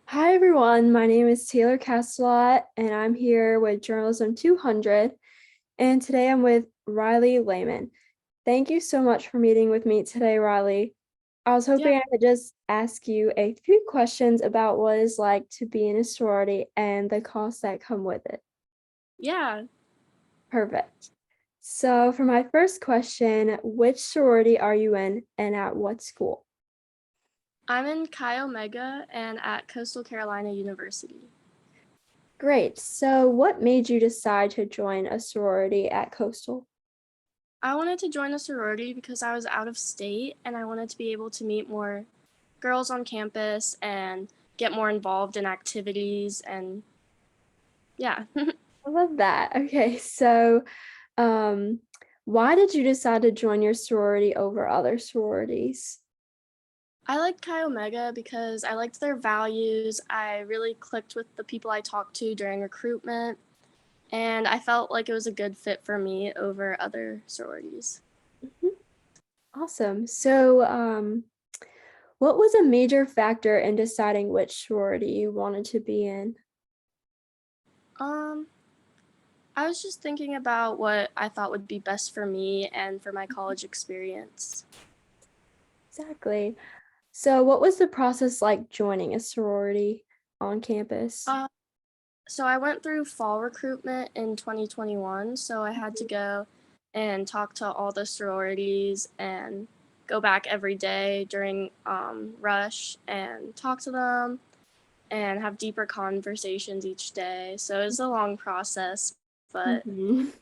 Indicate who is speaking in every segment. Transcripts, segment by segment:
Speaker 1: Hi everyone, my name is Taylor Castelot and I'm here with Journalism 200 and today I'm with Riley Lehman. Thank you so much for meeting with me today, Riley. I was
Speaker 2: Yeah,
Speaker 1: hoping I could just ask you a few questions about what it's like to be in a sorority and the costs that come with it.
Speaker 2: yeah.
Speaker 1: Perfect. So for my first question, which sorority are you in and at what school?
Speaker 2: I'm in Chi Omega and at Coastal Carolina University.
Speaker 1: Great. So what made you decide to join a sorority at Coastal?
Speaker 2: I wanted to join a sorority because I was out of state and I wanted to be able to meet more girls on campus and get more involved in activities and yeah.
Speaker 1: I love that. Okay, so um, why did you decide to join your sorority over other sororities?
Speaker 2: I liked Chi Omega because I liked their values. I really clicked with the people I talked to during recruitment, and I felt like it was a good fit for me over other sororities.
Speaker 1: Mhm. Awesome. So, what was a major factor in deciding which sorority you wanted to be in?
Speaker 2: Um, I was just thinking about what I thought would be best for me and for my college experience.
Speaker 1: Exactly. So, what was the process like joining a sorority on campus?
Speaker 2: Uh, so I went through fall recruitment in 2021, so I had to go and talk to all the sororities and go back every day during rush and talk to them and have deeper conversations each day. So it was a long process, but
Speaker 1: Mhm.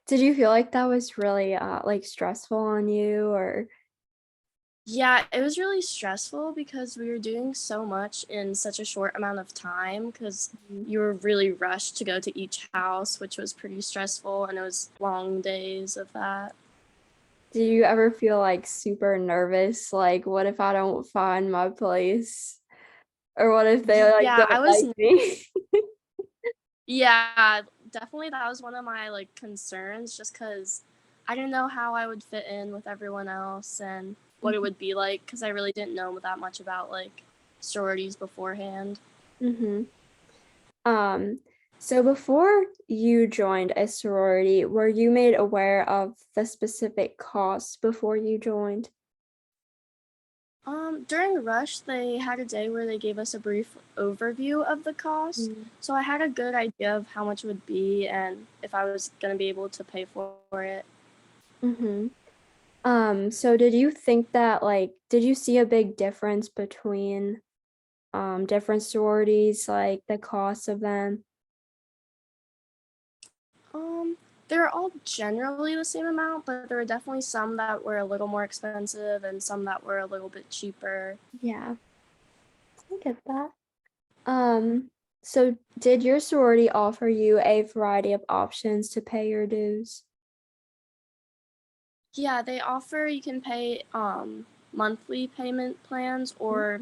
Speaker 1: Did you feel like that was really like stressful on you or?
Speaker 2: yeah, it was really stressful because we were doing so much in such a short amount of time because
Speaker 1: Mhm.
Speaker 2: you were really rushed to go to each house, which was pretty stressful, and it was long days of that.
Speaker 1: Do you ever feel like super nervous? Like, what if I don't find my place? Or what if they like
Speaker 2: Yeah,
Speaker 1: don't like me?
Speaker 2: yeah, definitely that was one of my like concerns just because I didn't know how I would fit in with everyone else and what it would be like because I really didn't know that much about like sororities beforehand.
Speaker 1: Mm-hmm. Um, so before you joined a sorority, were you made aware of the specific costs before you joined?
Speaker 2: During Rush, they had a day where they gave us a brief overview of the cost, so I had a good idea of how much it would be and if I was going to be able to pay for it.
Speaker 1: Mm-hmm. So did you think that like did you see a big difference between different sororities, like the cost of them?
Speaker 2: Um, they're all generally the same amount, but there were definitely some that were a little more expensive and some that were a little bit cheaper.
Speaker 1: Yeah, I get that. So did your sorority offer you a variety of options to pay your dues?
Speaker 2: Yeah, they offer you can pay monthly payment plans or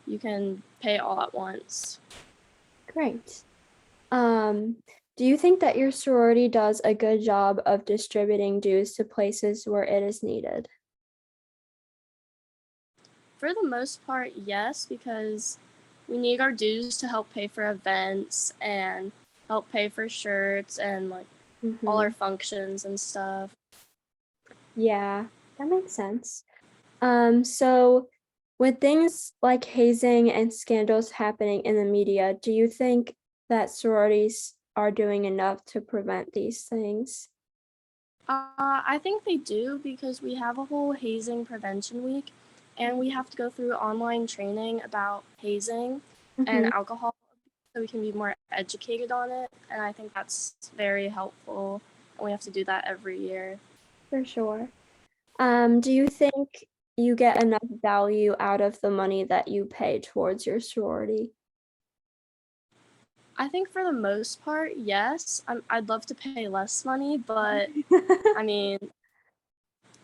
Speaker 2: you can pay all at once.
Speaker 1: Great. Um, do you think that your sorority does a good job of distributing dues to places where it is needed?
Speaker 2: For the most part, yes, because we need our dues to help pay for events and help pay for shirts and like all our
Speaker 1: Mm-hmm.
Speaker 2: functions and stuff.
Speaker 1: Yeah, that makes sense. So with things like hazing and scandals happening in the media, do you think that sororities are doing enough to prevent these things?
Speaker 2: I think they do because we have a whole hazing prevention week and we have to go through online training about hazing and
Speaker 1: Mm-hmm.
Speaker 2: alcohol so we can be more educated on it. And I think that's very helpful. And we have to do that every year.
Speaker 1: For sure. Do you think you get enough value out of the money that you pay towards your sorority?
Speaker 2: I think for the most part, yes. I'd love to pay less money, but I mean,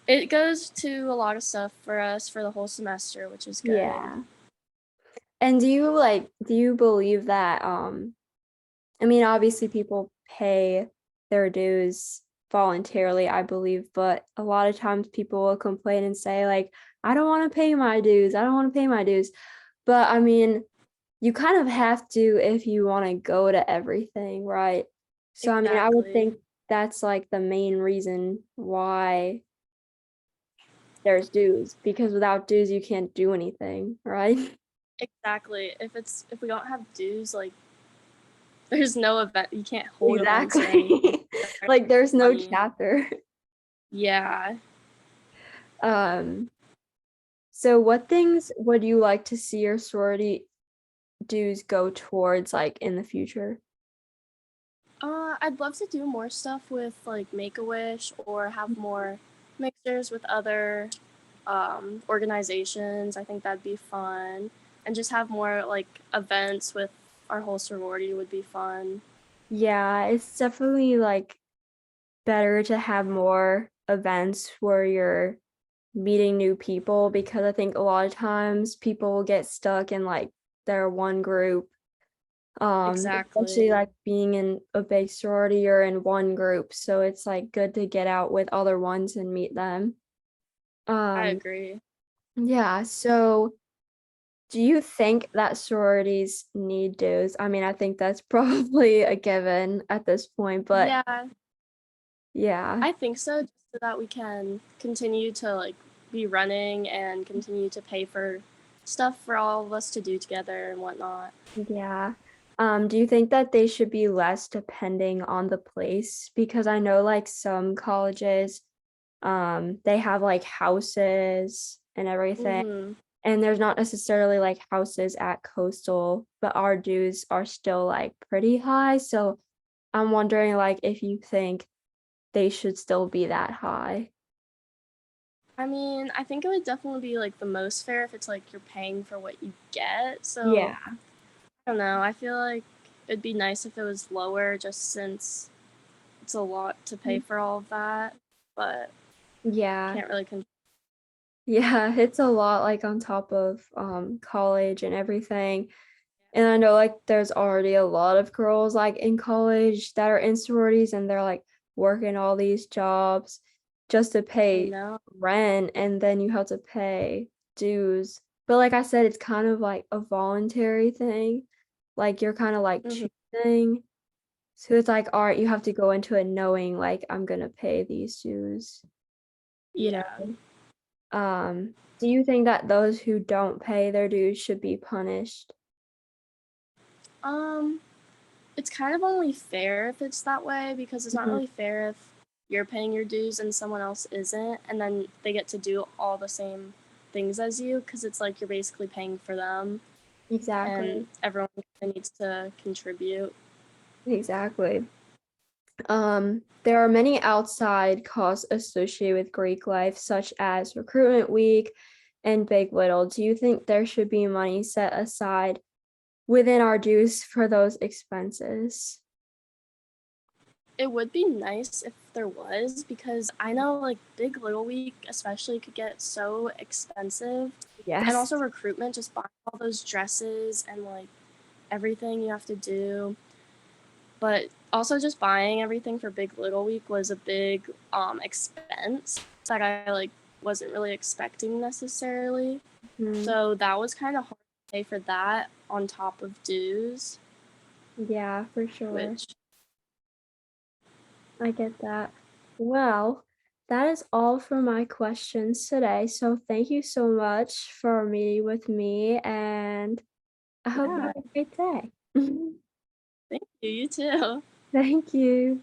Speaker 2: it goes to a lot of stuff for us for the whole semester, which is good.
Speaker 1: Yeah. And do you believe that I mean obviously people pay their dues voluntarily, I believe, but a lot of times people will complain and say like I don't want to pay my dues. I don't want to pay my dues. But I mean, you kind of have to if you wanna go to everything, right? So, I mean, I would
Speaker 2: Exactly.
Speaker 1: think that's, like, the main reason why there's dues, because without dues, you can't do anything, right?
Speaker 2: Exactly. If we don't have dues, like there's no event. You can't hold events or anything.
Speaker 1: Exactly. Like, there's no
Speaker 2: Money.
Speaker 1: chapter.
Speaker 2: Yeah.
Speaker 1: Um, so what things would you like to see your sorority dues go towards, like, in the future?
Speaker 2: I'd love to do more stuff with like Make a Wish or have more mixers with other organizations. I think that'd be fun, and just have more like events with our whole sorority would be fun.
Speaker 1: Yeah, it's definitely, like, better to have more events where you're meeting new people because I think a lot of times people will get stuck in, like, their one group, especially,
Speaker 2: Exactly.
Speaker 1: like, being in a big sorority or in one group, so it's, like, good to get out with other ones and meet them.
Speaker 2: I
Speaker 1: Um,
Speaker 2: agree.
Speaker 1: yeah, so do you think that sororities need dues? I mean, I think that's probably a given at this point, but
Speaker 2: Yeah,
Speaker 1: yeah.
Speaker 2: I think so. Just so that we can continue to like be running and continue to pay for stuff for all of us to do together and whatnot.
Speaker 1: Yeah. Do you think that they should be less depending on the place? Because I know like some colleges, they have like houses and everything,
Speaker 2: Mm-hmm.
Speaker 1: and there's not necessarily like houses at Coastal, but our dues are still like pretty high. So I'm wondering like if you think they should still be that high.
Speaker 2: I mean, I think it would definitely be like the most fair if it's like you're paying for what you get.
Speaker 1: Yeah.
Speaker 2: So I don't know. I feel like it'd be nice if it was lower just since it's a lot to pay for all of that. But
Speaker 1: Yeah.
Speaker 2: can't really
Speaker 1: Yeah, it's a lot like on top of college and everything. And I know, like, there's already a lot of girls, like, in college that are in sororities, and they're, like, working all these jobs just to
Speaker 2: I
Speaker 1: pay
Speaker 2: know.
Speaker 1: rent, and then you have to pay dues. But like I said, it's kind of like a voluntary thing. Like, you're kinda, like,
Speaker 2: Hmm.
Speaker 1: choosing. So it's like, alright, you have to go into it knowing, like, "I'm gonna pay these dues," you
Speaker 2: Yeah.
Speaker 1: know? Do you think that those who don't pay their dues should be punished?
Speaker 2: Um, it's kind of only fair if it's that way because it's not
Speaker 1: Mhm.
Speaker 2: really fair if you're paying your dues and someone else isn't, and then they get to do all the same things as you because it's like you're basically paying for them and
Speaker 1: Exactly.
Speaker 2: everyone kinda needs to contribute.
Speaker 1: Exactly. There are many outside costs associated with Greek life, such as recruitment week and Big Little. Do you think there should be money set aside within our dues for those expenses?
Speaker 2: It would be nice if there was because I know like Big Little Week especially could get so expensive. And
Speaker 1: Yes.
Speaker 2: also recruitment, just buying all those dresses and like everything you have to do. But also just buying everything for Big Little Week was a big expense that I like wasn't really expecting necessarily.
Speaker 1: Mhm.
Speaker 2: So that was kind of hard to pay for that on top of dues,
Speaker 1: Yeah, for sure.
Speaker 2: which
Speaker 1: I get that. Well, that is all for my questions today. So thank you so much for meeting with me, and I hope you
Speaker 2: yeah,
Speaker 1: have a great day.
Speaker 2: thank you, you too.
Speaker 1: Thank you.